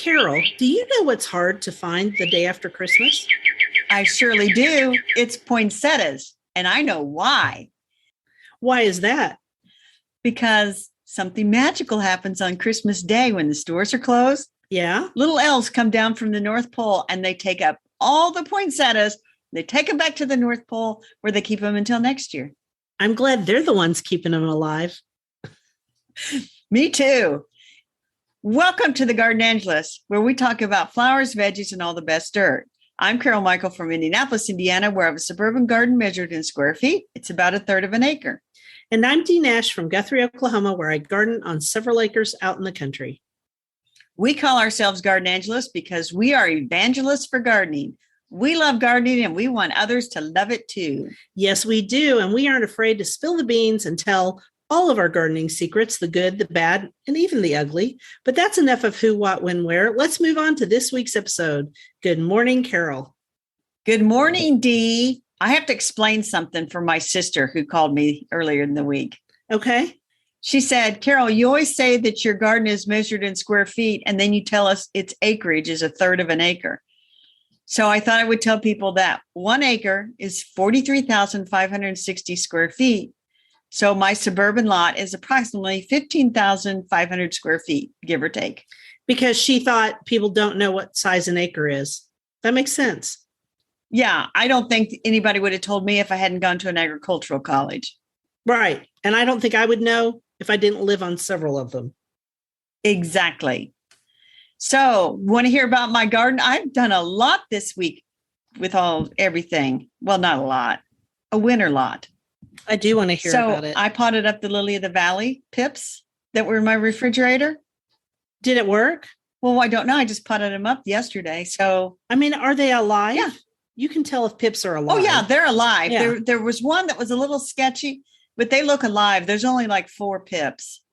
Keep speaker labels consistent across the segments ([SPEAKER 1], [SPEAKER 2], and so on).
[SPEAKER 1] Carol, do you know what's hard to find the day after Christmas?
[SPEAKER 2] I surely do. It's poinsettias, and I know why.
[SPEAKER 1] Why is that?
[SPEAKER 2] Because something magical happens on Christmas Day when the stores are closed.
[SPEAKER 1] Yeah.
[SPEAKER 2] Little elves come down from the North Pole and they take up all the poinsettias. They take them back to the North Pole where they keep them until next year.
[SPEAKER 1] I'm glad they're the ones keeping them alive.
[SPEAKER 2] Me too. Welcome to the Garden Angelus, where we talk about flowers, veggies, and all the best dirt. I'm Carol Michael from Indianapolis, Indiana, where I have a suburban garden measured in square feet. It's about a third of an acre.
[SPEAKER 1] And I'm Dee Nash from Guthrie, Oklahoma, where I garden on several acres out in the country.
[SPEAKER 2] We call ourselves Garden Angelus because we are evangelists for gardening. We love gardening and we want others to love it too.
[SPEAKER 1] Yes, we do. And we aren't afraid to spill the beans and tell all of our gardening secrets, the good, the bad, and even the ugly. But that's enough of who, what, when, where. Let's move on to this week's episode. Good morning, Carol.
[SPEAKER 2] Good morning, Dee. I have to explain something for my sister who called me earlier in the week.
[SPEAKER 1] Okay.
[SPEAKER 2] She said, Carol, you always say that your garden is measured in square feet, and then you tell us its acreage is a third of an acre. So I thought I would tell people that 1 acre is 43,560 square feet. So my suburban lot is approximately 15,500 square feet, give or take.
[SPEAKER 1] Because she thought people don't know what size an acre is. That makes sense.
[SPEAKER 2] Yeah, I don't think anybody would have told me if I hadn't gone to an agricultural college.
[SPEAKER 1] Right. And I don't think I would know if I didn't live on several of them.
[SPEAKER 2] Exactly. So, want to hear about my garden? I've done a lot this week with everything. Well, not a lot, a winter lot.
[SPEAKER 1] I do want to hear about it.
[SPEAKER 2] I potted up the Lily of the Valley pips that were in my refrigerator.
[SPEAKER 1] Did it work?
[SPEAKER 2] Well, I don't know. I just potted them up yesterday. So,
[SPEAKER 1] I mean, are they alive?
[SPEAKER 2] Yeah.
[SPEAKER 1] You can tell if pips are alive.
[SPEAKER 2] Oh, yeah, they're alive.
[SPEAKER 1] Yeah.
[SPEAKER 2] There was one that was a little sketchy, but they look alive. There's only like 4 pips.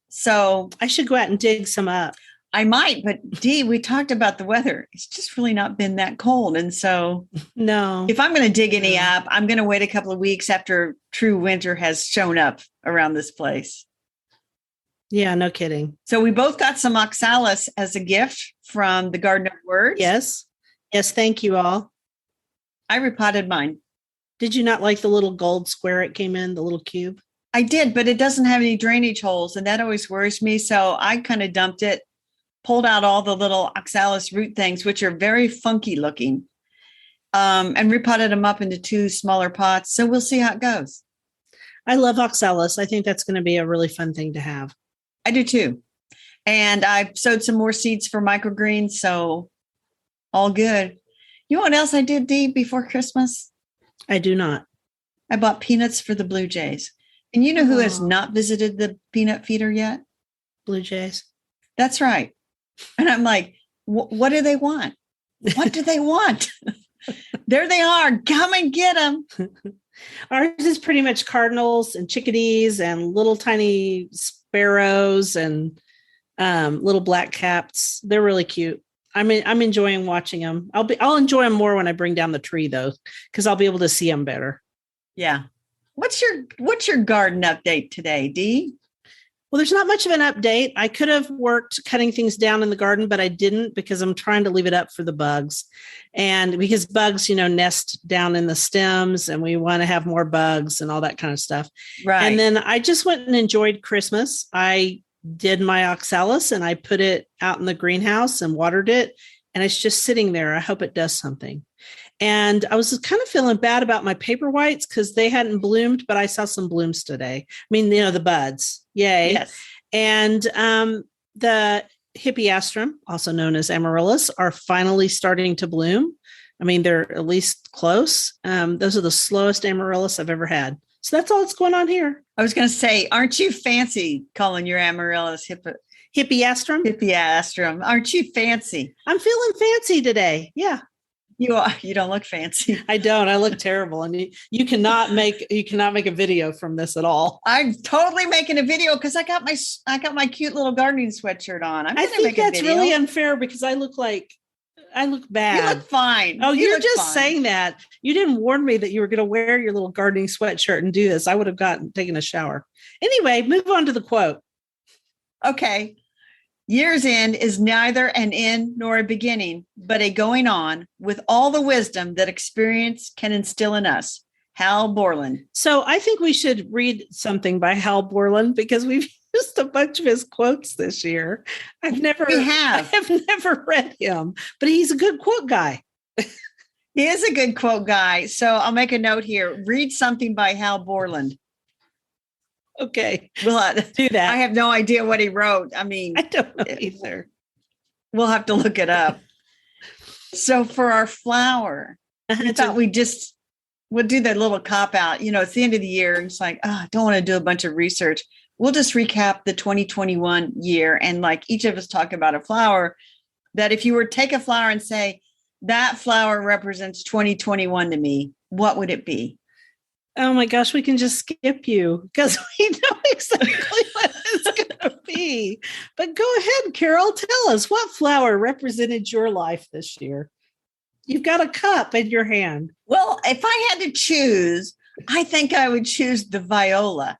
[SPEAKER 2] So
[SPEAKER 1] I should go out and dig some up.
[SPEAKER 2] I might, but Dee, we talked about the weather. It's just really not been that cold. And so
[SPEAKER 1] no,
[SPEAKER 2] if I'm going to dig any up, I'm going to wait a couple of weeks after true winter has shown up around this place.
[SPEAKER 1] Yeah, no kidding.
[SPEAKER 2] So we both got some oxalis as a gift from the Garden of Words.
[SPEAKER 1] Yes. Yes. Thank you all.
[SPEAKER 2] I repotted mine.
[SPEAKER 1] Did you not like the little gold square it came in, the little cube?
[SPEAKER 2] I did, but it doesn't have any drainage holes, and that always worries me. So I kind of dumped it, pulled out all the little oxalis root things, which are very funky looking, and repotted them up into 2 smaller pots. So we'll see how it goes.
[SPEAKER 1] I love oxalis. I think that's going to be a really fun thing to have.
[SPEAKER 2] I do too. And I've sowed some more seeds for microgreens, so all good. You know what else I did, Dee, before Christmas?
[SPEAKER 1] I do not.
[SPEAKER 2] I bought peanuts for the Blue Jays. And you know who has not visited the peanut feeder yet?
[SPEAKER 1] Blue Jays.
[SPEAKER 2] That's right. And I'm like, what do they want? What do they want? There they are. Come and get them.
[SPEAKER 1] Ours is pretty much cardinals and chickadees and little tiny sparrows and little black caps. They're really cute. I'm enjoying watching them. I'll enjoy them more when I bring down the tree though, because I'll be able to see them better.
[SPEAKER 2] Yeah. What's your garden update today, Dee?
[SPEAKER 1] Well, there's not much of an update. I could have worked cutting things down in the garden, but I didn't because I'm trying to leave it up for the bugs. And because bugs, nest down in the stems and we want to have more bugs and all that kind of stuff.
[SPEAKER 2] Right.
[SPEAKER 1] And then I just went and enjoyed Christmas. I did my oxalis and I put it out in the greenhouse and watered it. And it's just sitting there. I hope it does something. And I was kind of feeling bad about my paper whites because they hadn't bloomed, but I saw some blooms today. I mean, the buds. Yay.
[SPEAKER 2] Yes.
[SPEAKER 1] And the hippeastrum, also known as amaryllis, are finally starting to bloom. I mean, they're at least close. Those are the slowest amaryllis I've ever had. So that's all that's going on here.
[SPEAKER 2] I was going to say, aren't you fancy calling your amaryllis
[SPEAKER 1] hippeastrum?
[SPEAKER 2] Hippeastrum. Aren't you fancy?
[SPEAKER 1] I'm feeling fancy today. Yeah.
[SPEAKER 2] You are. You don't look fancy.
[SPEAKER 1] I don't. I look terrible. And you cannot make a video from this at all.
[SPEAKER 2] I'm totally making a video because I got my cute little gardening sweatshirt on.
[SPEAKER 1] I think that's really unfair because I look bad.
[SPEAKER 2] You look fine.
[SPEAKER 1] Oh, you're just saying that. You didn't warn me that you were going to wear your little gardening sweatshirt and do this. I would have taken a shower. Anyway, move on to the quote.
[SPEAKER 2] Okay. Year's end is neither an end nor a beginning, but a going on with all the wisdom that experience can instill in us. Hal Borland.
[SPEAKER 1] So I think we should read something by Hal Borland because we've used a bunch of his quotes this year. I have never read him, but he's a good quote guy.
[SPEAKER 2] He is a good quote guy. So I'll make a note here. Read something by Hal Borland.
[SPEAKER 1] Okay.
[SPEAKER 2] We'll
[SPEAKER 1] do that.
[SPEAKER 2] I have no idea what he wrote. I mean,
[SPEAKER 1] I don't know either.
[SPEAKER 2] We'll have to look it up. So for our flower, I thought we'll do that little cop out. It's the end of the year. And it's like, I don't want to do a bunch of research. We'll just recap the 2021 year. And like each of us talk about a flower that if you were to take a flower and say, that flower represents 2021 to me, what would it be?
[SPEAKER 1] Oh my gosh, we can just skip you because we know exactly what it's going to be. But go ahead, Carol, tell us what flower represented your life this year. You've got a cup in your hand.
[SPEAKER 2] Well, if I had to choose, I think I would choose the viola.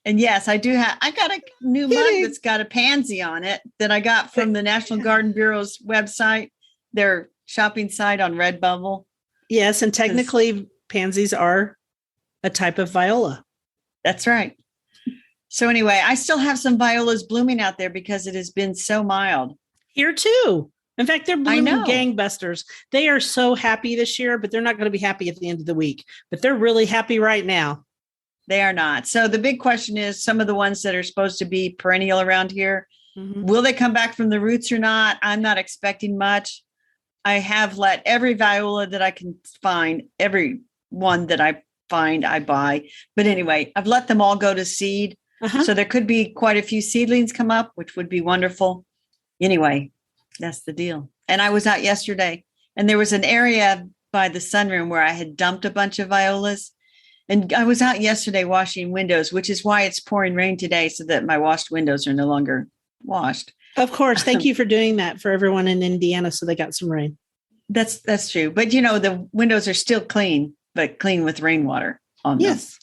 [SPEAKER 2] And yes, I got a new mug that's got a pansy on it that I got from the National Garden Bureau's website, their shopping site on Redbubble.
[SPEAKER 1] Yes, and technically pansies are a type of viola.
[SPEAKER 2] That's right. So anyway, I still have some violas blooming out there because it has been so mild.
[SPEAKER 1] Here too. In fact, they're blooming gangbusters. They are so happy this year, but they're not going to be happy at the end of the week. But they're really happy right now.
[SPEAKER 2] They are not. So the big question is some of the ones that are supposed to be perennial around here, will they come back from the roots or not? I'm not expecting much. I have let every viola that I can find, every one that I find, I buy. But anyway, I've let them all go to seed. So there could be quite a few seedlings come up, which would be wonderful. Anyway, that's the deal. And I was out yesterday and there was an area by the sunroom where I had dumped a bunch of violas. And I was out yesterday washing windows, which is why it's pouring rain today so that my washed windows are no longer washed.
[SPEAKER 1] Of course. Thank you for doing that for everyone in Indiana. So they got some rain.
[SPEAKER 2] That's true. But the windows are still clean, but clean with rainwater on them.
[SPEAKER 1] Yes.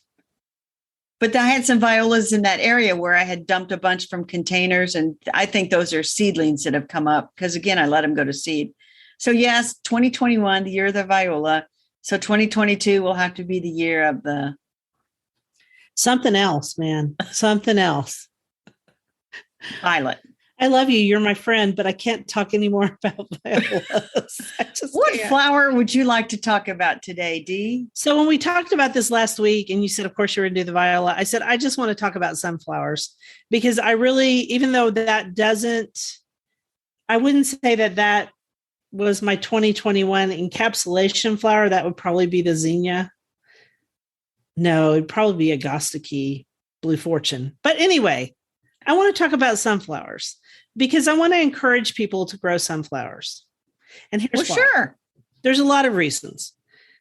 [SPEAKER 2] But I had some violas in that area where I had dumped a bunch from containers. And I think those are seedlings that have come up because, again, I let them go to seed. So, yes, 2021, the year of the viola. So 2022 will have to be the year of the...
[SPEAKER 1] Something else, man. Something else.
[SPEAKER 2] Violet.
[SPEAKER 1] I love you. You're my friend, but I can't talk anymore about violas.
[SPEAKER 2] What flower would you like to talk about today, Dee?
[SPEAKER 1] So when we talked about this last week and you said, of course, you're going to do the viola, I said, I just want to talk about sunflowers because I really, even though I wouldn't say that was my 2021 encapsulation flower. That would probably be the zinnia. No, it'd probably be Agostiki Blue Fortune. But anyway, I want to talk about sunflowers because I want to encourage people to grow sunflowers. And here's why.
[SPEAKER 2] Sure.
[SPEAKER 1] There's a lot of reasons.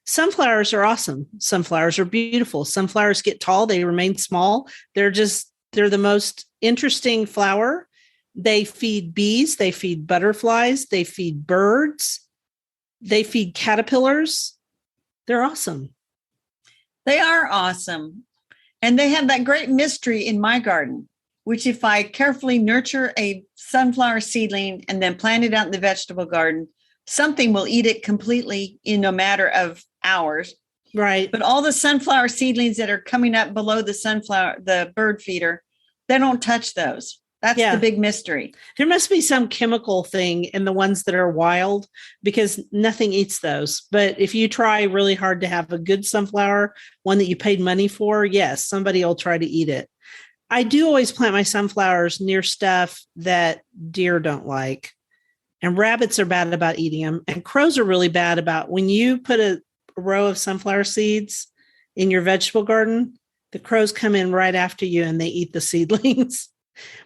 [SPEAKER 1] Sunflowers are awesome. Sunflowers are beautiful. Sunflowers get tall. They remain small. They're the most interesting flower. They feed bees. They feed butterflies. They feed birds. They feed caterpillars. They're awesome.
[SPEAKER 2] They are awesome. And they have that great mystery in my garden, which if I carefully nurture a sunflower seedling and then plant it out in the vegetable garden, something will eat it completely in a matter of hours.
[SPEAKER 1] Right.
[SPEAKER 2] But all the sunflower seedlings that are coming up below the bird feeder, they don't touch those. That's the big mystery.
[SPEAKER 1] There must be some chemical thing in the ones that are wild because nothing eats those. But if you try really hard to have a good sunflower, one that you paid money for, yes, somebody will try to eat it. I do always plant my sunflowers near stuff that deer don't like. And rabbits are bad about eating them. And crows are really bad about when you put a row of sunflower seeds in your vegetable garden, the crows come in right after you and they eat the seedlings.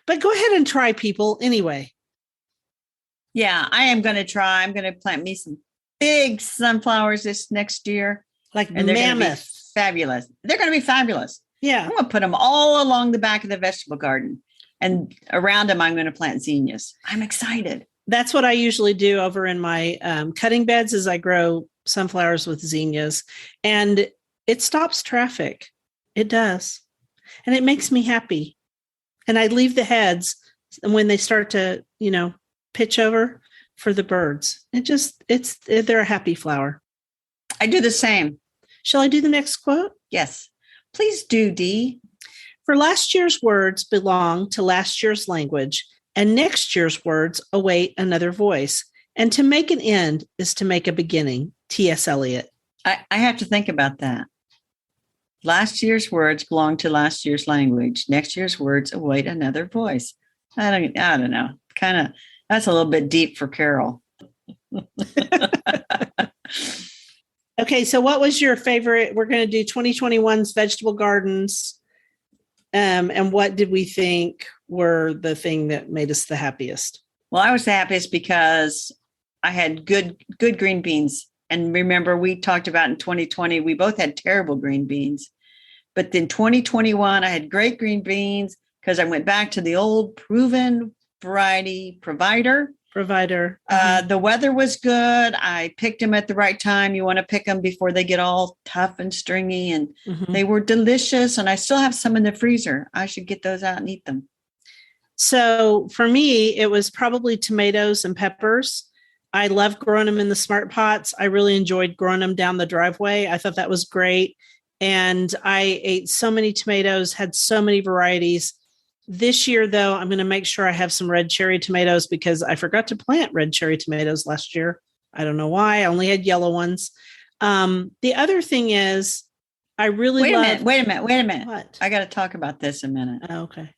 [SPEAKER 1] But go ahead and try, people, anyway.
[SPEAKER 2] Yeah, I am going to try. I'm going to plant me some big sunflowers this next year.
[SPEAKER 1] Like mammoth.
[SPEAKER 2] Fabulous. They're going to be fabulous.
[SPEAKER 1] Yeah.
[SPEAKER 2] I'm going to put them all along the back of the vegetable garden. And around them, I'm going to plant zinnias. I'm excited.
[SPEAKER 1] That's what I usually do over in my cutting beds is I grow sunflowers with zinnias. And it stops traffic. It does. And it makes me happy. And I leave the heads when they start to, pitch over for the birds. They're a happy flower.
[SPEAKER 2] I do the same.
[SPEAKER 1] Shall I do the next quote?
[SPEAKER 2] Yes. Please do, Dee.
[SPEAKER 1] For last year's words belong to last year's language, and next year's words await another voice. And to make an end is to make a beginning. T.S. Eliot.
[SPEAKER 2] I have to think about that. Last year's words belong to last year's language. Next year's words await another voice. I don't know. That's a little bit deep for Carol.
[SPEAKER 1] Okay, so what was your favorite? We're going to do 2021's vegetable gardens. And what did we think were the thing that made us the happiest?
[SPEAKER 2] Well, I was the happiest because I had good green beans. And remember, we talked about in 2020, we both had terrible green beans. But then 2021, I had great green beans because I went back to the old proven variety provider. The weather was good. I picked them at the right time. You want to pick them before they get all tough and stringy, and they were delicious. And I still have some in the freezer. I should get those out and eat them.
[SPEAKER 1] So for me, it was probably tomatoes and peppers. I love growing them in the smart pots. I really enjoyed growing them down the driveway. I thought that was great. And I ate so many tomatoes, had so many varieties. This year, though, I'm going to make sure I have some red cherry tomatoes because I forgot to plant red cherry tomatoes last year. I don't know why. I only had yellow ones. The other thing is, I really
[SPEAKER 2] Wait a minute.
[SPEAKER 1] What?
[SPEAKER 2] I got to talk about this a minute.
[SPEAKER 1] Oh, okay.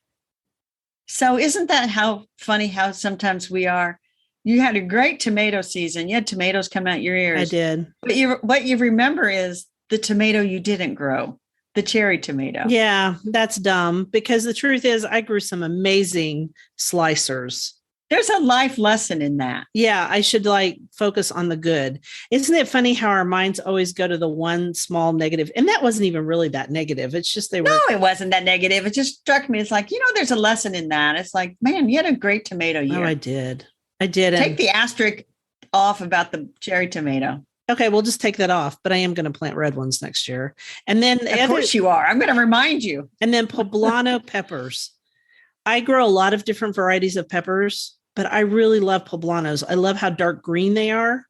[SPEAKER 2] So isn't that how funny how sometimes we are? You had a great tomato season. You had tomatoes come out your ears.
[SPEAKER 1] I did.
[SPEAKER 2] But what you remember is the tomato you didn't grow. The cherry tomato.
[SPEAKER 1] Yeah, that's dumb because the truth is I grew some amazing slicers.
[SPEAKER 2] There's a life lesson in that.
[SPEAKER 1] Yeah, I should focus on the good. Isn't it funny how our minds always go to the one small negative? And that wasn't even really that negative. It's just
[SPEAKER 2] No, it wasn't that negative. It just struck me. It's like, there's a lesson in that. It's like, man, you had a great tomato year.
[SPEAKER 1] Oh, I did.
[SPEAKER 2] Take the asterisk off about the cherry tomato.
[SPEAKER 1] Okay, we'll just take that off, but I am going to plant red ones next year. And then
[SPEAKER 2] of course you are. I'm going to remind you.
[SPEAKER 1] And then poblano peppers. I grow a lot of different varieties of peppers, but I really love poblanos. I love how dark green they are.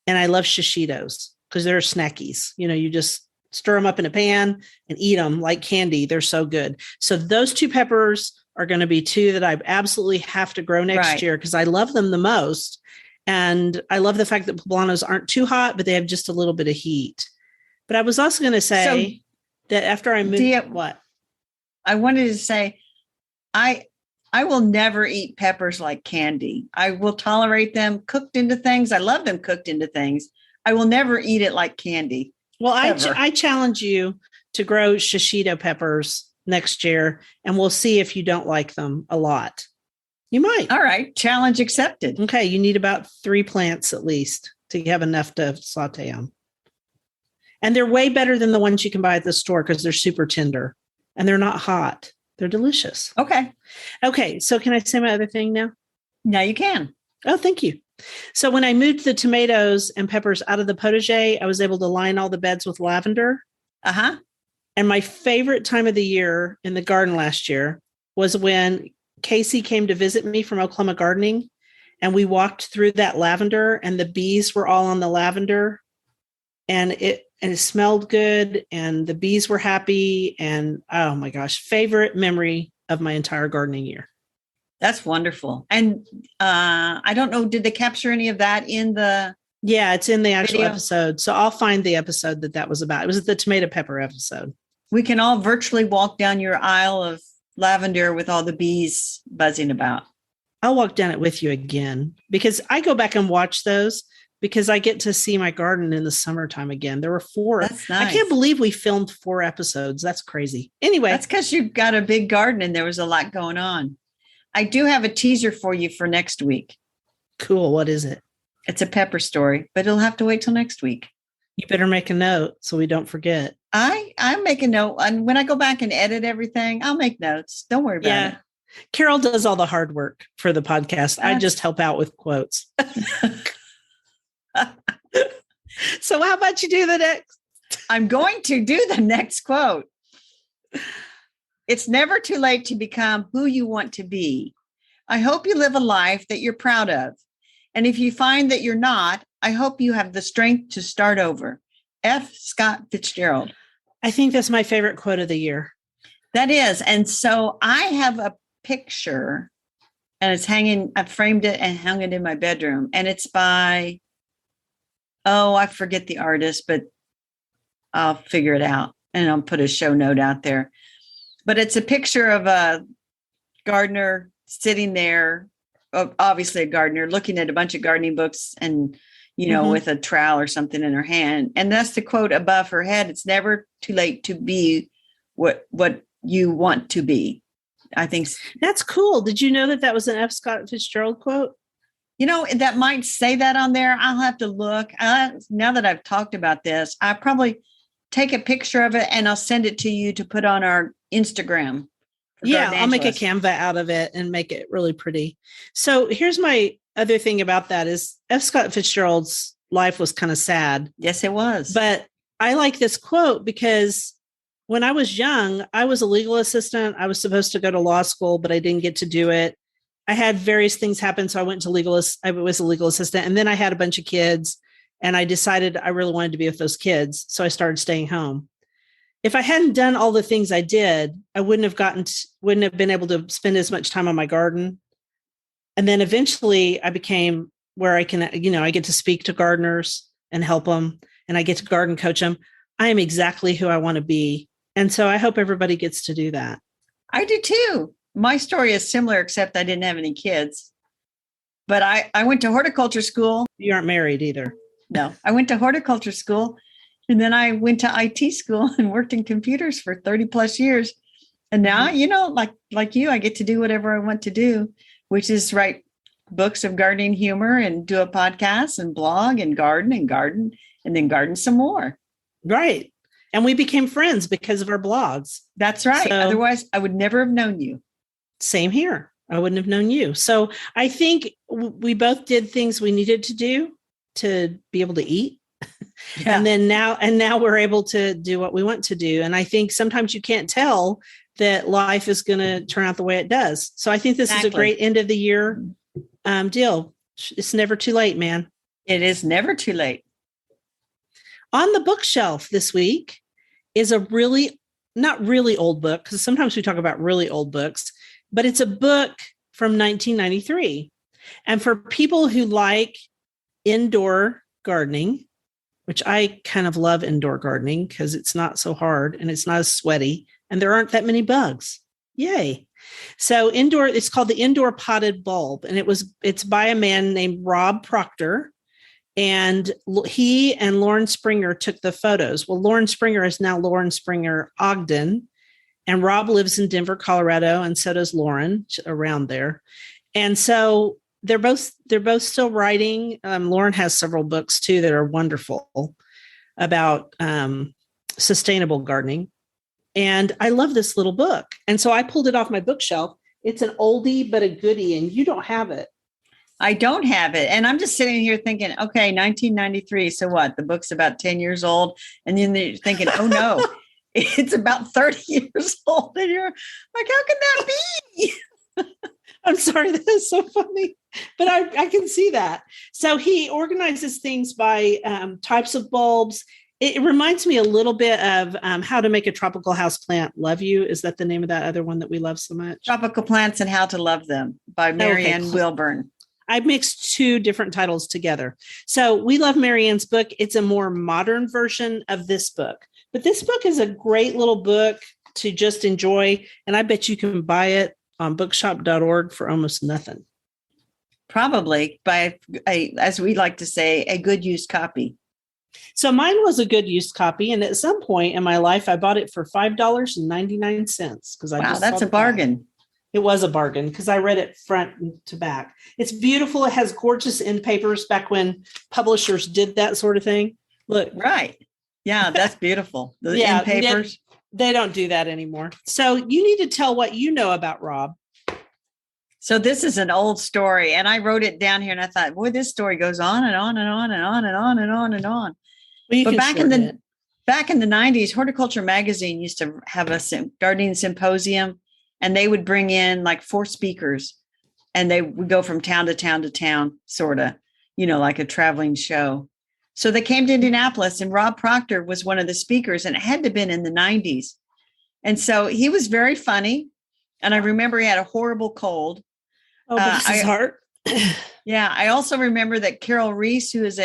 [SPEAKER 1] And I love shishitos because they're snackies. You just stir them up in a pan and eat them like candy. They're so good. So those two peppers are going to be two that I absolutely have to grow next year because I love them the most. And I love the fact that poblanos aren't too hot, but they have just a little bit of heat. But I was also going to say that after I moved, what?
[SPEAKER 2] I wanted to say, I will never eat peppers like candy. I will tolerate them cooked into things. I love them cooked into things. I will never eat it like candy.
[SPEAKER 1] Well, I challenge you to grow shishito peppers next year, and we'll see if you don't like them a lot. You might.
[SPEAKER 2] All right. Challenge accepted.
[SPEAKER 1] Okay. You need about 3 plants at least to have enough to saute them. And they're way better than the ones you can buy at the store because they're super tender and they're not hot. They're delicious.
[SPEAKER 2] Okay.
[SPEAKER 1] Okay. So can I say my other thing now?
[SPEAKER 2] Now you can.
[SPEAKER 1] Oh, thank you. So when I moved the tomatoes and peppers out of the potager, I was able to line all the beds with lavender.
[SPEAKER 2] Uh-huh.
[SPEAKER 1] And my favorite time of the year in the garden last year was when Casey came to visit me from Oklahoma Gardening, and we walked through that lavender, and the bees were all on the lavender, and it smelled good, and the bees were happy, and oh my gosh, favorite memory of my entire gardening year.
[SPEAKER 2] That's wonderful. And I don't know, did they capture any of that in the?
[SPEAKER 1] Yeah, it's in the actual
[SPEAKER 2] video?
[SPEAKER 1] episode. So I'll find the episode that was about. It was the tomato pepper episode.
[SPEAKER 2] We can all virtually walk down your aisle of lavender with all the bees buzzing about.
[SPEAKER 1] I'll walk down it with you again because I go back and watch those because I get to see my garden in the summertime again. There were 4.
[SPEAKER 2] That's nice.
[SPEAKER 1] I can't believe we filmed 4 episodes. That's crazy. Anyway.
[SPEAKER 2] That's because you've got a big garden and there was a lot going on. I do have a teaser for you for next week.
[SPEAKER 1] Cool. What is it?
[SPEAKER 2] It's a pepper story, but it'll have to wait till next week.
[SPEAKER 1] You better make a note so we don't forget.
[SPEAKER 2] I make a note. And when I go back and edit everything, I'll make notes. Don't worry about it.
[SPEAKER 1] Carol does all the hard work for the podcast. I just help out with quotes. So how about you do the next?
[SPEAKER 2] I'm going to do the next quote. It's never too late to become who you want to be. I hope you live a life that you're proud of. And if you find that you're not, I hope you have the strength to start over. F. Scott Fitzgerald.
[SPEAKER 1] I think that's my favorite quote of the year.
[SPEAKER 2] That is. And so I have a picture and it's hanging, I framed it and hung it in my bedroom. And it's by, I forget the artist, but I'll figure it out and I'll put a show note out there. But it's a picture of a gardener sitting there, obviously a gardener, looking at a bunch of gardening books and, with a trowel or something in her hand. And that's the quote above her head. It's never too late to be what you want to be. I think
[SPEAKER 1] that's cool. Did you know that was an F. Scott Fitzgerald quote?
[SPEAKER 2] That might say that on there. I'll have to look. Now that I've talked about this, I probably take a picture of it and I'll send it to you to put on our Instagram.
[SPEAKER 1] Yeah, I'll make a Canva out of it and make it really pretty. So here's my other thing about that is F. Scott Fitzgerald's life was kind of sad.
[SPEAKER 2] Yes, it was.
[SPEAKER 1] But I like this quote because when I was young, I was a legal assistant. I was supposed to go to law school, but I didn't get to do it. I had various things happen. So I went to I was a legal assistant. And then I had a bunch of kids and I decided I really wanted to be with those kids. So I started staying home. If I hadn't done all the things I did, I wouldn't have been able to spend as much time on my garden. And then eventually I became where I can, I get to speak to gardeners and help them and I get to garden coach them. I am exactly who I want to be. And so I hope everybody gets to do that.
[SPEAKER 2] I do too. My story is similar, except I didn't have any kids. But I went to horticulture school.
[SPEAKER 1] You aren't married either.
[SPEAKER 2] No, I went to horticulture school. And then I went to IT school and worked in computers for 30 plus years. And now, like you, I get to do whatever I want to do, which is write books of gardening humor and do a podcast and blog and garden and then garden some more.
[SPEAKER 1] Right. And we became friends because of our blogs.
[SPEAKER 2] That's right. So, otherwise, I would never have known you.
[SPEAKER 1] Same here. I wouldn't have known you. So I think we both did things we needed to do to be able to eat. Yeah. And now we're able to do what we want to do. And I think sometimes you can't tell that life is going to turn out the way it does. So I think this is a great end of the year deal. It's never too late, man.
[SPEAKER 2] It is never too late.
[SPEAKER 1] On the bookshelf this week is a not really old book, because sometimes we talk about really old books, but it's a book from 1993. And for people who like indoor gardening, which I kind of love indoor gardening because it's not so hard and it's not as sweaty and there aren't that many bugs. Yay. So it's called The Indoor Potted Bulb. And it's by a man named Rob Proctor. And he and Lauren Springer took the photos. Well, Lauren Springer is now Lauren Springer Ogden. And Rob lives in Denver, Colorado. And so does Lauren, around there. And so they're both still writing. Lauren has several books too that are wonderful about sustainable gardening. And I love this little book. And so I pulled it off my bookshelf. It's an oldie, but a goodie, and you don't have it.
[SPEAKER 2] I don't have it. And I'm just sitting here thinking, okay, 1993. So what? The book's about 10 years old. And then you're thinking, oh no, it's about 30 years old. And you're like, how can that be?
[SPEAKER 1] I'm sorry, that is so funny, but I can see that. So he organizes things by types of bulbs. It reminds me a little bit of How to Make a Tropical Houseplant Love You. Is that the name of that other one that we love so much?
[SPEAKER 2] Tropical Plants and How to Love Them by Marianne Wilburn.
[SPEAKER 1] I mixed two different titles together. So we love Marianne's book. It's a more modern version of this book. But this book is a great little book to just enjoy. And I bet you can buy it on bookshop.org for almost nothing.
[SPEAKER 2] Probably by, as we like to say, a good used copy.
[SPEAKER 1] So mine was a good used copy. And at some point in my life, I bought it for $5.99 because
[SPEAKER 2] wow, that's a bargain.
[SPEAKER 1] It was a bargain because I read it front to back. It's beautiful. It has gorgeous end papers back when publishers did that sort of thing. Look.
[SPEAKER 2] Right. Yeah, that's beautiful. The end papers.
[SPEAKER 1] They don't do that anymore. So you need to tell what you know about Rob.
[SPEAKER 2] So this is an old story. And I wrote it down here and I thought, boy, this story goes on and on and on and on and on and on and on.
[SPEAKER 1] Well,
[SPEAKER 2] but back in the 90s, Horticulture Magazine used to have a gardening symposium. And they would bring in like 4 speakers and they would go from town to town to town, sort of, like a traveling show. So they came to Indianapolis, and Rob Proctor was one of the speakers, and it had to have been in the 90s. And so he was very funny. And I remember he had a horrible cold.
[SPEAKER 1] Oh, bless his heart.
[SPEAKER 2] Yeah. I also remember that Carol Reese, who is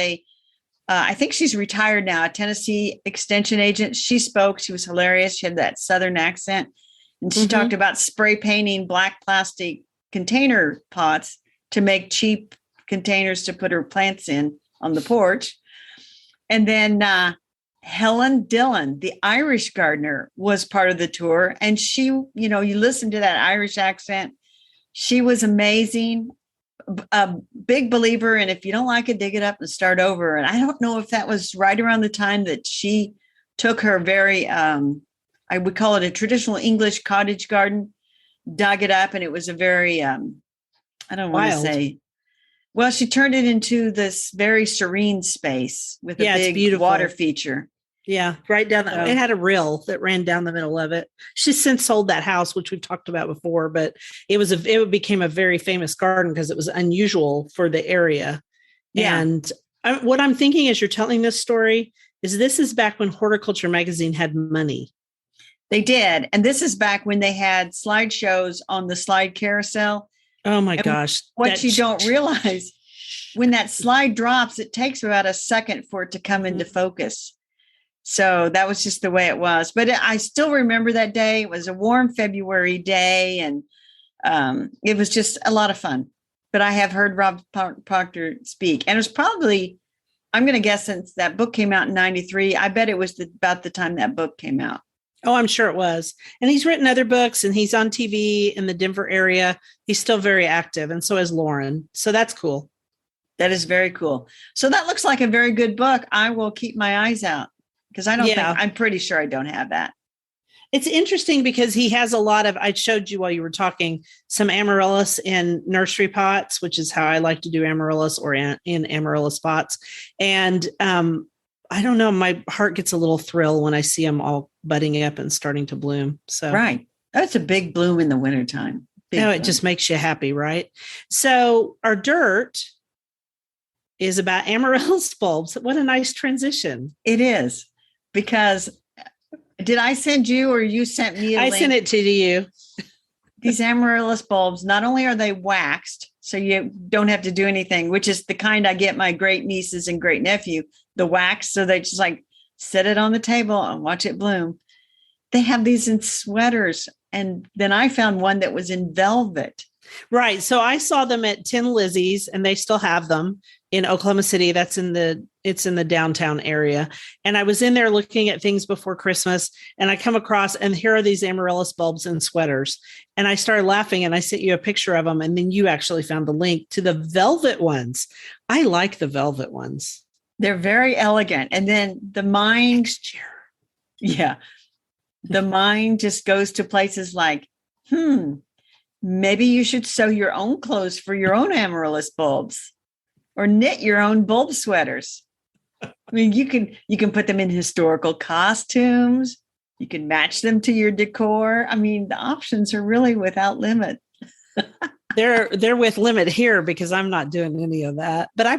[SPEAKER 2] I think she's retired now, a Tennessee extension agent. She spoke. She was hilarious. She had that Southern accent. And she talked about spray painting black plastic container pots to make cheap containers to put her plants in on the porch. And then Helen Dillon, the Irish gardener, was part of the tour. And she, you listen to that Irish accent. She was amazing. A big believer in if you don't like it, dig it up and start over. And I don't know if that was right around the time that she took her very, I would call it a traditional English cottage garden, dug it up. And it was a very, I don't want to say, well, she turned it into this very serene space with a big water feature.
[SPEAKER 1] Yeah, right down. It had a rill that ran down the middle of it. She's since sold that house, which we've talked about before, but it became a very famous garden because it was unusual for the area. Yeah. And what I'm thinking as you're telling this story is this is back when Horticulture Magazine had money.
[SPEAKER 2] They did. And this is back when they had slideshows on the slide carousel.
[SPEAKER 1] Oh my gosh.
[SPEAKER 2] What you don't realize, when that slide drops, it takes about a second for it to come into focus. So that was just the way it was. But I still remember that day. It was a warm February day, and it was just a lot of fun. But I have heard Rob Proctor speak. And it was probably, I'm going to guess, since that book came out in 93, I bet it was about the time that book came out.
[SPEAKER 1] Oh, I'm sure it was. And he's written other books, and he's on TV in the Denver area. He's still very active, and so is Lauren. So that's cool.
[SPEAKER 2] That is very cool. So that looks like a very good book. I will keep my eyes out. Because I'm pretty sure I don't have that.
[SPEAKER 1] It's interesting because he has a lot of, I showed you while you were talking, some amaryllis in nursery pots, which is how I like to do amaryllis, or in amaryllis pots. And I don't know, my heart gets a little thrill when I see them all budding up and starting to bloom. So
[SPEAKER 2] right. That's a big bloom in the wintertime.
[SPEAKER 1] It just makes you happy, right? So our dirt is about amaryllis bulbs. What a nice transition.
[SPEAKER 2] It is. Because did I send you, or you sent me a link?
[SPEAKER 1] I sent it to you.
[SPEAKER 2] These amaryllis bulbs, not only are they waxed, so you don't have to do anything, which is the kind I get my great nieces and great nephew, the wax. So they just like set it on the table and watch it bloom. They have these in sweaters. And then I found one that was in velvet.
[SPEAKER 1] Right. So I saw them at Tin Lizzie's, and they still have them in Oklahoma City. It's in the downtown area. And I was in there looking at things before Christmas, and I come across, and here are these amaryllis bulbs in sweaters. And I started laughing, and I sent you a picture of them. And then you actually found the link to the velvet ones. I like the velvet ones.
[SPEAKER 2] They're very elegant. And then the mind,
[SPEAKER 1] next year.
[SPEAKER 2] Yeah. The mind just goes to places like, maybe you should sew your own clothes for your own amaryllis bulbs, or knit your own bulb sweaters. I mean, you can put them in historical costumes. You can match them to your decor. I mean, the options are really without limit.
[SPEAKER 1] They're with limit here because I'm not doing any of that. But I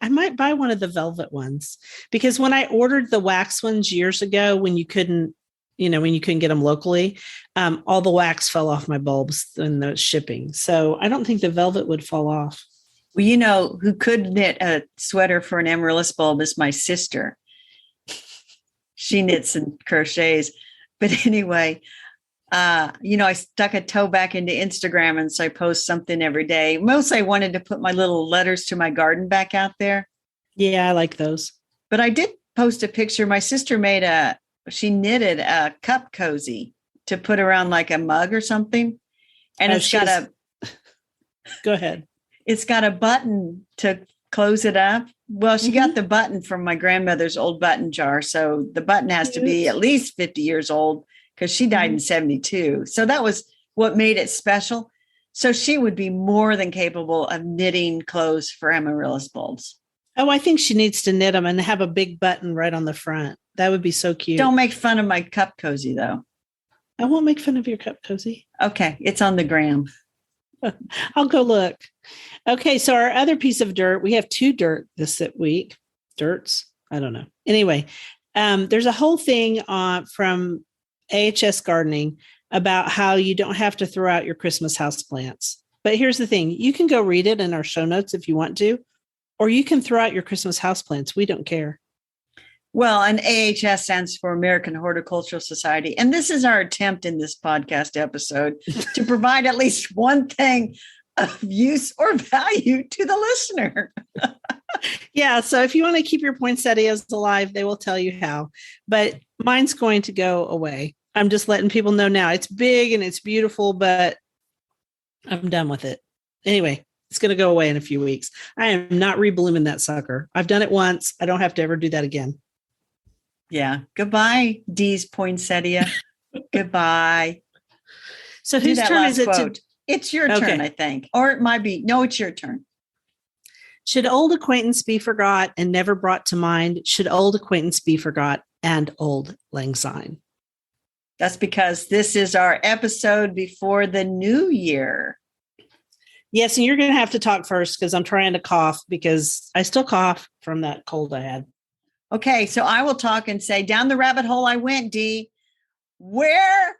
[SPEAKER 1] might buy one of the velvet ones, because when I ordered the wax ones years ago, when you couldn't get them locally, all the wax fell off my bulbs in the shipping. So I don't think the velvet would fall off.
[SPEAKER 2] Well, who could knit a sweater for an amaryllis bulb is my sister. She knits and crochets. But anyway, I stuck a toe back into Instagram, and so I post something every day. Mostly I wanted to put my little letters to my garden back out there.
[SPEAKER 1] Yeah, I like those.
[SPEAKER 2] But I did post a picture. My sister she knitted a cup cozy to put around like a mug or something. And
[SPEAKER 1] go ahead.
[SPEAKER 2] It's got a button to close it up. Well, she got the button from my grandmother's old button jar. So the button has to be at least 50 years old, because she died in 72. So that was what made it special. So she would be more than capable of knitting clothes for amaryllis bulbs.
[SPEAKER 1] Oh, I think she needs to knit them and have a big button right on the front. That would be so cute.
[SPEAKER 2] Don't make fun of my cup cozy, though.
[SPEAKER 1] I won't make fun of your cup cozy.
[SPEAKER 2] Okay. It's on the gram.
[SPEAKER 1] I'll go look. Okay, so our other piece of dirt, we have two dirt this week. Dirts, I don't know. Anyway, there's a whole thing from AHS Gardening about how you don't have to throw out your Christmas houseplants. But here's the thing. You can go read it in our show notes if you want to, or you can throw out your Christmas houseplants. We don't care.
[SPEAKER 2] Well, and AHS stands for American Horticultural Society. And this is our attempt in this podcast episode to provide at least one thing of use or value to the listener.
[SPEAKER 1] Yeah. So if you want to keep your poinsettias alive, they will tell you how. But mine's going to go away. I'm just letting people know now. It's big and it's beautiful, but I'm done with it. Anyway, it's going to go away in a few weeks. I am not reblooming that sucker. I've done it once. I don't have to ever do that again.
[SPEAKER 2] Yeah. Goodbye, Dee's poinsettia. Goodbye.
[SPEAKER 1] So whose turn is it to?
[SPEAKER 2] It's your turn, I think. Or it might be. No, it's your turn.
[SPEAKER 1] Should old acquaintance be forgot and never brought to mind? Should old acquaintance be forgot and old lang syne?
[SPEAKER 2] That's because this is our episode before the new year.
[SPEAKER 1] Yes, and you're going to have to talk first because I'm trying to cough because I still cough from that cold I had.
[SPEAKER 2] Okay, so I will talk and say, down the rabbit hole I went, Dee. Where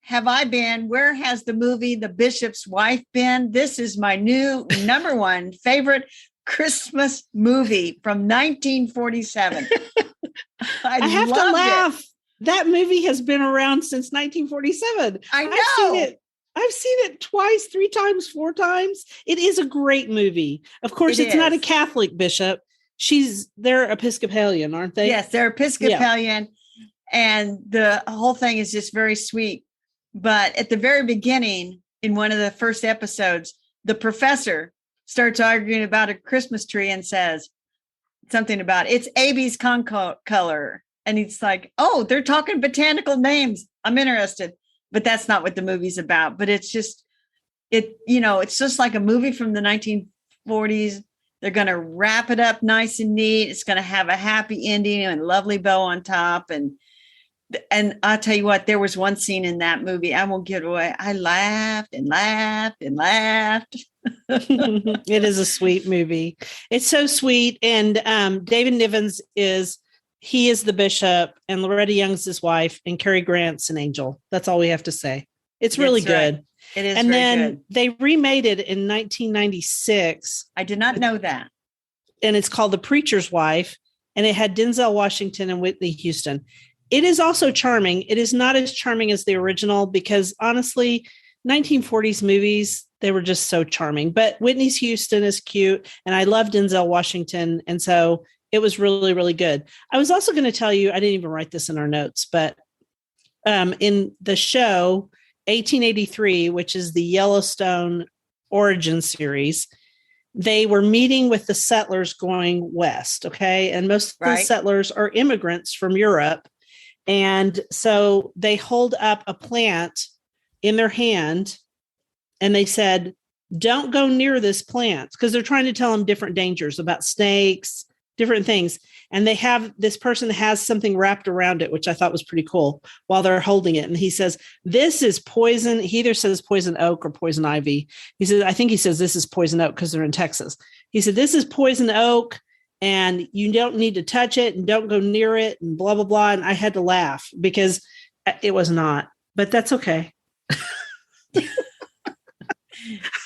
[SPEAKER 2] have I been? Where has the movie The Bishop's Wife been? This is my new number one favorite Christmas movie from 1947.
[SPEAKER 1] I have to laugh. That movie has been around since 1947.
[SPEAKER 2] I know.
[SPEAKER 1] I've seen it twice, 3 times, 4 times. It is a great movie. Of course, it's not a Catholic bishop. They're Episcopalian, aren't they?
[SPEAKER 2] Yes, they're Episcopalian. Yeah. And the whole thing is just very sweet. But at the very beginning, in one of the first episodes, the professor starts arguing about a Christmas tree and says something about it's AB's color. And he's like, oh, they're talking botanical names. I'm interested. But that's not what the movie's about. But it's just, it's just like a movie from the 1940s. They're going to wrap it up nice and neat. It's going to have a happy ending and a lovely bow on top. And I'll tell you what, there was one scene in that movie. I won't give it away. I laughed and laughed and laughed.
[SPEAKER 1] It is a sweet movie. It's so sweet. And David Nivens is the bishop, and Loretta Young's his wife, and Cary Grant's an angel. That's all we have to say. It's really good.
[SPEAKER 2] Right. It is.
[SPEAKER 1] And then
[SPEAKER 2] good.
[SPEAKER 1] They remade it in 1996.
[SPEAKER 2] I did not know that.
[SPEAKER 1] And it's called The Preacher's Wife, and it had Denzel Washington and Whitney Houston. It is also charming. It is not as charming as the original because honestly, 1940s movies, they were just so charming. But Whitney Houston is cute, and I love Denzel Washington. And so it was really, really good. I was also going to tell you, I didn't even write this in our notes, but in the show 1883, which is the Yellowstone origin series, they were meeting with the settlers going west. Okay. And most of the settlers are immigrants from Europe. And so they hold up a plant in their hand and they said, don't go near this plant, because they're trying to tell them different dangers about snakes, different things. And they have this person has something wrapped around it, which I thought was pretty cool while they're holding it. And he says, this is poison. He either says poison oak or poison ivy. He says, I think he says this is poison oak because they're in Texas. He said, this is poison oak and you don't need to touch it and don't go near it and blah, blah, blah. And I had to laugh because it was not, but that's okay.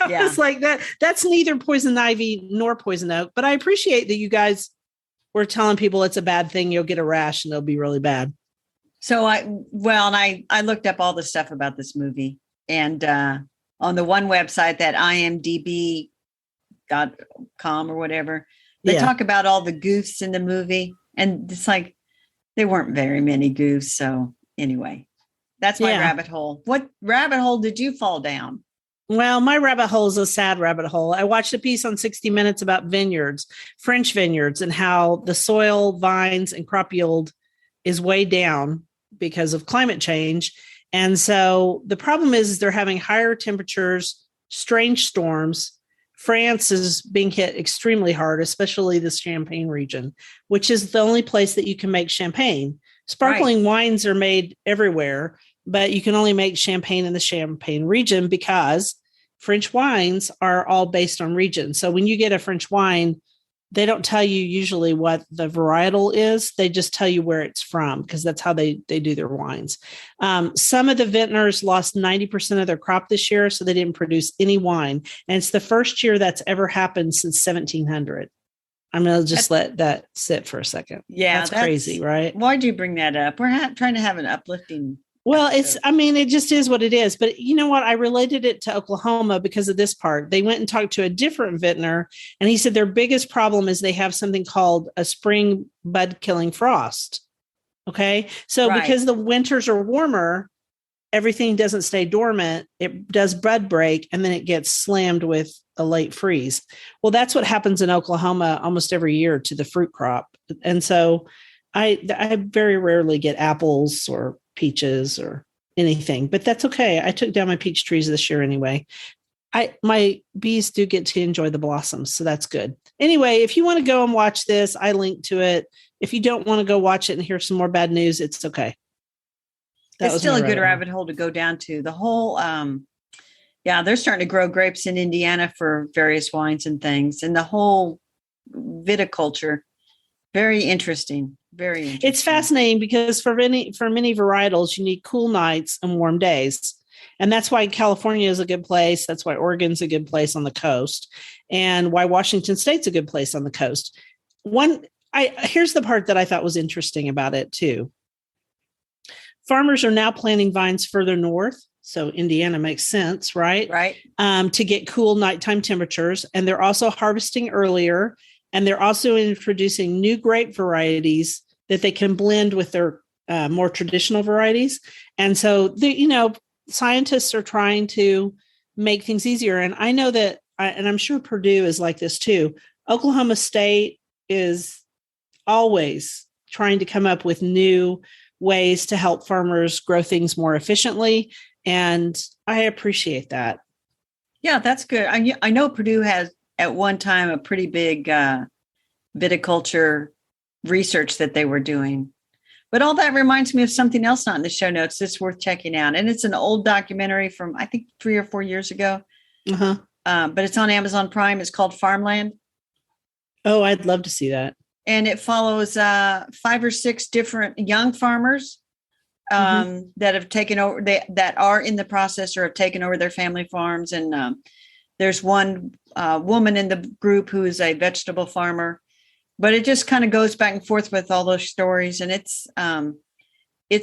[SPEAKER 1] I was like that's neither poison ivy nor poison oak, but I appreciate that you guys were telling people it's a bad thing. You'll get a rash and it'll be really bad.
[SPEAKER 2] So I looked up all the stuff about this movie, and on the one website, that imdb.com or whatever, they talk about all the goofs in the movie, and it's like there weren't very many goofs. So anyway, that's my rabbit hole. What rabbit hole did you fall down?
[SPEAKER 1] Well, my rabbit hole is a sad rabbit hole. I watched a piece on 60 Minutes about vineyards, French vineyards, and how the soil, vines, and crop yield is way down because of climate change. And so the problem is they're having higher temperatures, strange storms. France is being hit extremely hard, especially the Champagne region, which is the only place that you can make champagne. Sparkling wines are made everywhere, but you can only make champagne in the Champagne region because French wines are all based on region. So when you get a French wine, they don't tell you usually what the varietal is. They just tell you where it's from because that's how they do their wines. Some of the vintners lost 90% of their crop this year, so they didn't produce any wine. And it's the first year that's ever happened since 1700. I'm going to just let that sit for a second.
[SPEAKER 2] Yeah.
[SPEAKER 1] That's crazy, right?
[SPEAKER 2] Why'd you bring that up? We're trying to have an uplifting.
[SPEAKER 1] Well, it just is what it is. But you know what? I related it to Oklahoma because of this part. They went and talked to a different vintner, and he said their biggest problem is they have something called a spring bud killing frost. Okay. So because the winters are warmer, everything doesn't stay dormant. It does bud break, and then it gets slammed with a late freeze. Well, that's what happens in Oklahoma almost every year to the fruit crop. And so I very rarely get apples or peaches or anything, but that's okay. I took down my peach trees this year anyway. My bees do get to enjoy the blossoms, so that's good. Anyway, if you want to go and watch this, I linked to it. If you don't want to go watch it and hear some more bad news, it's okay.
[SPEAKER 2] It's still a good rabbit hole to go down to. The whole, they're starting to grow grapes in Indiana for various wines and things, and the whole viticulture, very interesting. Very interesting. It's
[SPEAKER 1] fascinating because for many varietals, you need cool nights and warm days. And that's why California is a good place. That's why Oregon's a good place on the coast, and why Washington State's a good place on the coast. Here's the part that I thought was interesting about it too. Farmers are now planting vines further north. So Indiana makes sense, right?
[SPEAKER 2] Right.
[SPEAKER 1] To get cool nighttime temperatures. And they're also harvesting earlier. And they're also introducing new grape varieties that they can blend with their more traditional varieties. And so, scientists are trying to make things easier. And I know that, and I'm sure Purdue is like this too. Oklahoma State is always trying to come up with new ways to help farmers grow things more efficiently. And I appreciate that.
[SPEAKER 2] Yeah, that's good. I know Purdue has at one time a pretty big viticulture research that they were doing. But all that reminds me of something else not in the show notes that's worth checking out. And it's an old documentary from, I think, 3 or 4 years ago.
[SPEAKER 1] Uh-huh.
[SPEAKER 2] But it's on Amazon Prime. It's called Farmland.
[SPEAKER 1] Oh, I'd love to see that.
[SPEAKER 2] And it follows 5 or 6 different young farmers that have taken over, that are in the process or have taken over their family farms. And there's one woman in the group who is a vegetable farmer. But it just kind of goes back and forth with all those stories. And it's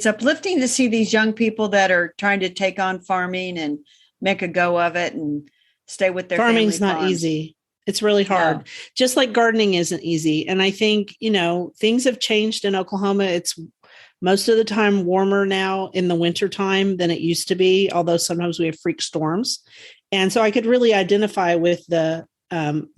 [SPEAKER 2] uplifting to see these young people that are trying to take on farming and make a go of it and stay with their
[SPEAKER 1] Farming's
[SPEAKER 2] family
[SPEAKER 1] not
[SPEAKER 2] farms.
[SPEAKER 1] Easy. It's really hard. Yeah. Just like gardening isn't easy. And I think, things have changed in Oklahoma. It's most of the time warmer now in the winter time than it used to be, although sometimes we have freak storms. And so I could really identify with the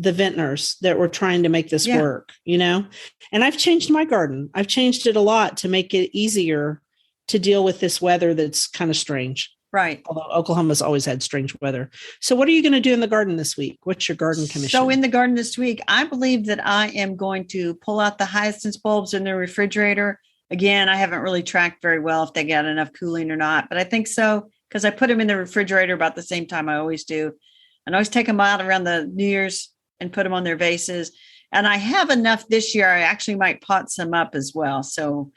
[SPEAKER 1] vintners that were trying to make this work, and I've changed my garden. I've changed it a lot to make it easier to deal with this weather that's kind of strange.
[SPEAKER 2] Right.
[SPEAKER 1] Although Oklahoma's always had strange weather. So what are you going to do in the garden this week? What's your garden commission?
[SPEAKER 2] So in the garden this week, I believe that I am going to pull out the hyacinth bulbs in the refrigerator. Again, I haven't really tracked very well if they got enough cooling or not, but I think so because I put them in the refrigerator about the same time I always do. And I always take them out around the New Year's and put them on their vases. And I have enough this year. I actually might pot some up as well. So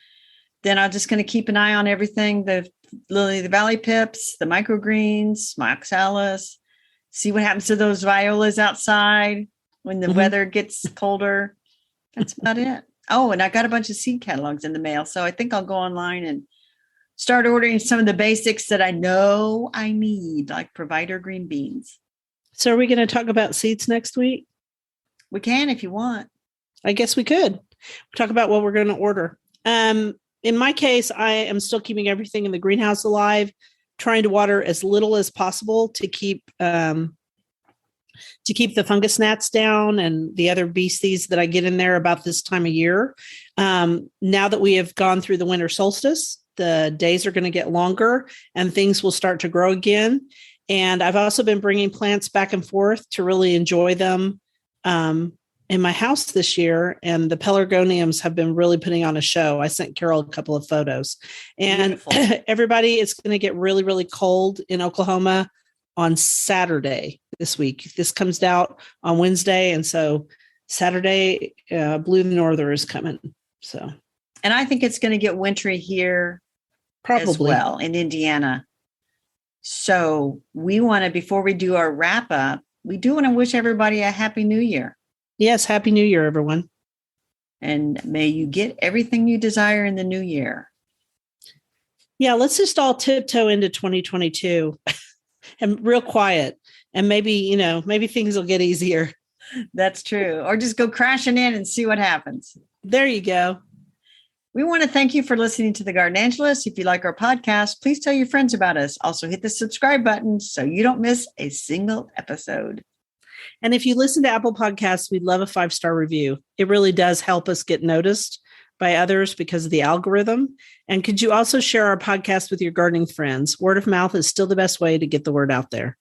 [SPEAKER 2] then I'm just going to keep an eye on everything. The lily, the valley pips, the microgreens, my oxalis, see what happens to those violas outside when the weather gets colder. That's about it. Oh, and I got a bunch of seed catalogs in the mail. So I think I'll go online and start ordering some of the basics that I know I need, like Provider green beans.
[SPEAKER 1] So are we going to talk about seeds next week?
[SPEAKER 2] We can if you want.
[SPEAKER 1] I guess we could. We'll talk about what we're going to order. In my case, I am still keeping everything in the greenhouse alive, trying to water as little as possible to keep the fungus gnats down and the other beasties that I get in there about this time of year. Now that we have gone through the winter solstice, the days are going to get longer and things will start to grow again. And I've also been bringing plants back and forth to really enjoy them in my house this year. And the pelargoniums have been really putting on a show. I sent Carol a couple of photos. And everybody, it's going to get really, really cold in Oklahoma on Saturday this week. This comes out on Wednesday. And so Saturday, Blue Norther is coming. So,
[SPEAKER 2] and I think it's going to get wintry here
[SPEAKER 1] probably
[SPEAKER 2] as well in Indiana. So we want to, before we do our wrap up, we do want to wish everybody a happy new year.
[SPEAKER 1] Yes. Happy New Year, everyone.
[SPEAKER 2] And may you get everything you desire in the new year.
[SPEAKER 1] Yeah. Let's just all tiptoe into 2022 and real quiet. And maybe, maybe things will get easier.
[SPEAKER 2] That's true. Or just go crashing in and see what happens.
[SPEAKER 1] There you go.
[SPEAKER 2] We want to thank you for listening to The Gardenangelists. If you like our podcast, please tell your friends about us. Also hit the subscribe button so you don't miss a single episode.
[SPEAKER 1] And if you listen to Apple Podcasts, we'd love a 5-star review. It really does help us get noticed by others because of the algorithm. And could you also share our podcast with your gardening friends? Word of mouth is still the best way to get the word out there.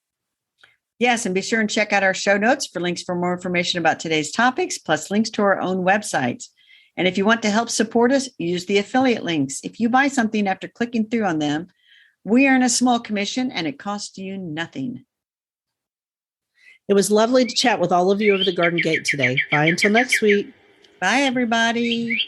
[SPEAKER 2] Yes, and be sure and check out our show notes for links for more information about today's topics, plus links to our own websites. And if you want to help support us, use the affiliate links. If you buy something after clicking through on them, we earn a small commission and it costs you nothing.
[SPEAKER 1] It was lovely to chat with all of you over the garden gate today. Bye until next week.
[SPEAKER 2] Bye, everybody.